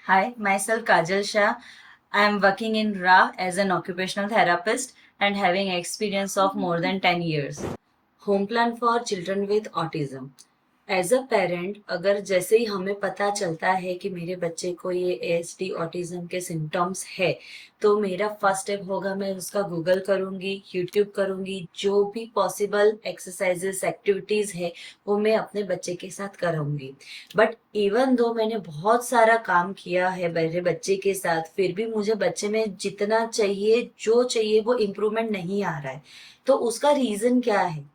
Hi, myself Kajal Shah. I am working in RA as an occupational therapist and having experience of more than 10 years. Home plan for children with autism. As a parent अगर जैसे ही हमें पता चलता है कि मेरे बच्चे को ये एएसडी ऑटिज्म के सिम्टम्स है, तो मेरा फर्स्ट स्टेप होगा, मैं उसका गूगल करूंगी, यूट्यूब करूंगी, जो भी पॉसिबल एक्सरसाइजेस एक्टिविटीज है वो मैं अपने बच्चे के साथ कराऊंगी। बट इवन दो मैंने बहुत सारा काम किया है मेरे बच्चे के साथ, फिर भी मुझे बच्चे में जितना चाहिए जो चाहिए वो इम्प्रूवमेंट नहीं आ रहा है। तो उसका रीजन क्या है?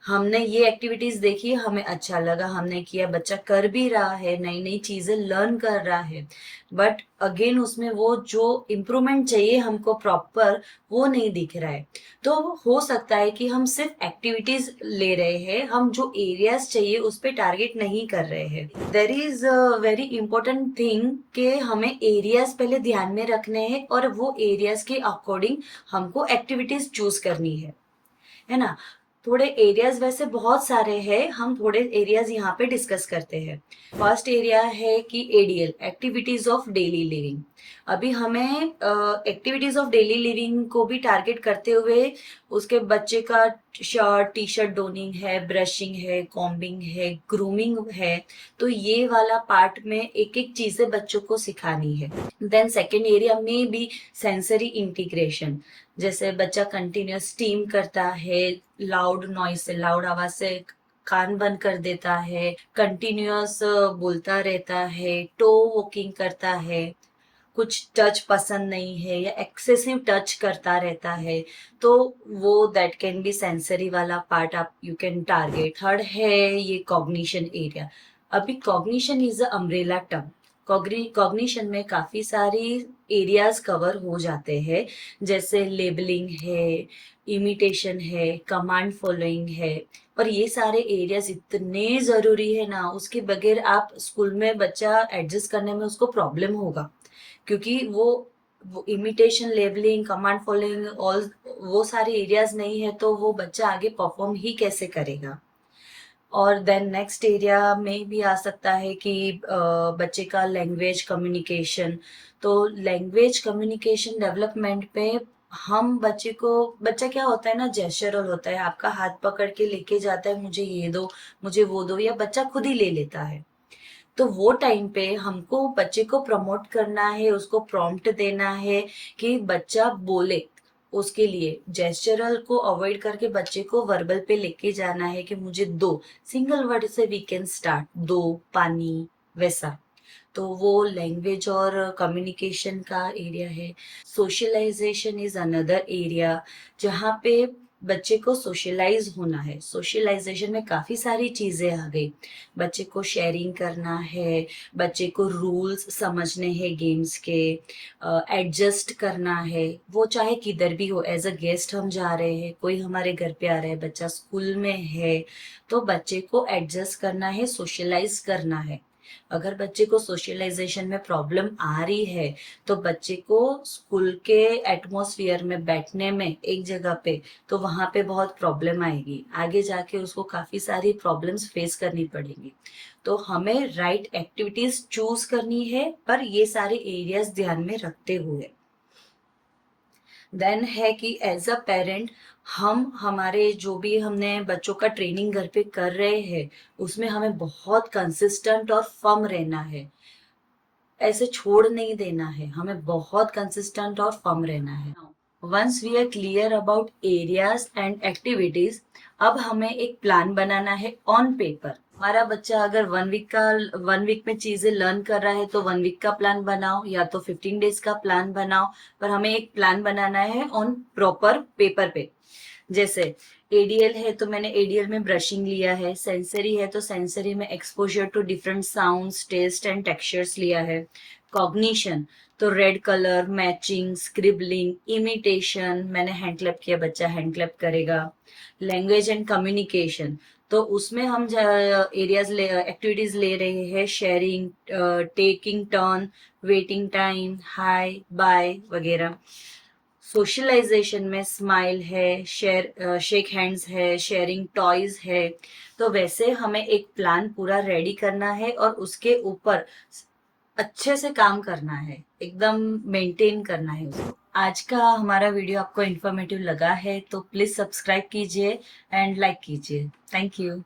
हमने ये एक्टिविटीज देखी, हमें अच्छा लगा, हमने किया, बच्चा कर भी रहा है, नई नई चीजें लर्न कर रहा है, बट अगेन उसमें वो जो इम्प्रूवमेंट चाहिए हमको प्रॉपर, वो नहीं दिख रहा है। तो हो सकता है कि हम सिर्फ एक्टिविटीज ले रहे हैं, हम जो एरियाज चाहिए उस पर टारगेट नहीं कर रहे हैं। There is a very important thing कि हमें एरियाज पहले ध्यान में रखने हैं और वो एरियाज के अकॉर्डिंग हमको एक्टिविटीज चूज करनी है ना। थोड़े एरियाज वैसे बहुत सारे हैं, हम थोड़े एरियाज यहाँ पे डिस्कस करते हैं। फर्स्ट एरिया है कि ADL, activities of daily living. अभी हमें एक्टिविटीज ऑफ डेली लिविंग को भी टारगेट करते हुए उसके बच्चे का शर्ट टी शर्ट डोनिंग है, ब्रशिंग है, कॉम्बिंग है, ग्रूमिंग है, तो ये वाला पार्ट में एक एक चीजें बच्चों को सिखानी है। देन सेकेंड एरिया में भी सेंसरी इंटीग्रेशन, जैसे बच्चा कंटिन्यूस स्टीम करता है, लाउड नॉइज से, लाउड आवाज से कान बंद कर देता है, कंटिन्यूअस बोलता रहता है, टो वॉकिंग करता है, कुछ टच पसंद नहीं है या एक्सेसिव टच करता रहता है, तो वो दैट कैन बी सेंसरी वाला पार्ट आप यू कैन टारगेट। थर्ड है ये कॉग्निशन एरिया। अभी cognition is a umbrella term. Cognition में काफी सारी एरियाज कवर हो जाते हैं, जैसे लेबलिंग है, इमिटेशन है, कमांड फॉलोइंग है, और ये सारे एरियाज इतने जरूरी है ना, उसके बगैर आप स्कूल में बच्चा एडजस्ट करने में उसको प्रॉब्लम होगा, क्योंकि वो imitation, labelling, command following, all वो सारे एरियाज नहीं है तो वो बच्चा आगे परफॉर्म ही कैसे करेगा। और देन नेक्स्ट एरिया में भी आ सकता है कि बच्चे का लैंग्वेज कम्युनिकेशन। तो लैंग्वेज कम्युनिकेशन डेवलपमेंट पे हम बच्चा क्या होता है ना, जेस्चरल होता है, आपका हाथ पकड़ के लेके जाता है, मुझे ये दो, मुझे वो दो, या बच्चा खुद ही ले लेता है। तो वो टाइम पे हमको बच्चे को प्रमोट करना है, उसको प्रॉम्प्ट देना है कि बच्चा बोले। उसके लिए जेस्चरल को अवॉइड करके बच्चे को वर्बल पे लेके जाना है कि मुझे दो, सिंगल वर्ड से वी कैन स्टार्ट, दो, पानी, वैसा। तो वो लैंग्वेज और कम्युनिकेशन का एरिया है। सोशलाइजेशन इज अनदर एरिया, जहाँ पे बच्चे को सोशलाइज होना है। सोशलाइजेशन में काफी सारी चीजें आ गई, बच्चे को शेयरिंग करना है, बच्चे को रूल्स समझने हैं गेम्स के, एडजस्ट करना है, वो चाहे किधर भी हो, एज अ गेस्ट हम जा रहे हैं, कोई हमारे घर पे आ रहा है, बच्चा स्कूल में है, तो बच्चे को एडजस्ट करना है, सोशलाइज करना है। अगर बच्चे को सोशलाइजेशन में प्रॉब्लम आ रही है तो बच्चे को स्कूल के एटमॉस्फेयर में बैठने में एक जगह पे, तो वहां पे बहुत प्रॉब्लम आएगी, आगे जाके उसको काफी सारी प्रॉब्लम्स फेस करनी पड़ेगी। तो हमें राइट एक्टिविटीज चूज करनी है, पर ये सारे एरियाज ध्यान में रखते हुए। देन है कि एज अ पेरेंट हम हमारे जो भी हमने बच्चों का ट्रेनिंग घर पे कर रहे हैं, उसमें हमें बहुत कंसिस्टेंट और फर्म रहना है, ऐसे छोड़ नहीं देना है, हमें बहुत कंसिस्टेंट और फर्म रहना है। Once we are clear about areas and activities, अब हमें एक प्लान बनाना है ऑन पेपर। हमारा बच्चा अगर 1 वीक में चीजें लर्न कर रहा है तो 1 वीक का प्लान बनाओ, या तो 15 डेज का प्लान बनाओ, पर हमें एक प्लान बनाना है ऑन प्रॉपर पेपर पे। जैसे एडीएल है तो मैंने एडीएल में ब्रशिंग लिया है, सेंसरी है तो सेंसरी में exposure to different sounds, taste and textures लिया है। कॉग्निशन तो red colour, matching, scribbling, imitation, मैंने हैंड क्लैप किया, बच्चा हैंड क्लैप करेगा। लैंग्वेज एंड कम्युनिकेशन, तो उसमें हम एरियाज एक्टिविटीज ले रहे हैं, sharing, taking turn, waiting time, hi bye वगैरह। सोशलाइजेशन में स्माइल है, शेक हैंड्स है, शेयरिंग टॉयज है। तो वैसे हमें एक प्लान पूरा रेडी करना है और उसके ऊपर अच्छे से काम करना है, एकदम मेंटेन करना है उसको। आज का हमारा वीडियो आपको इन्फॉर्मेटिव लगा है तो प्लीज सब्सक्राइब कीजिए एंड लाइक कीजिए। Thank you.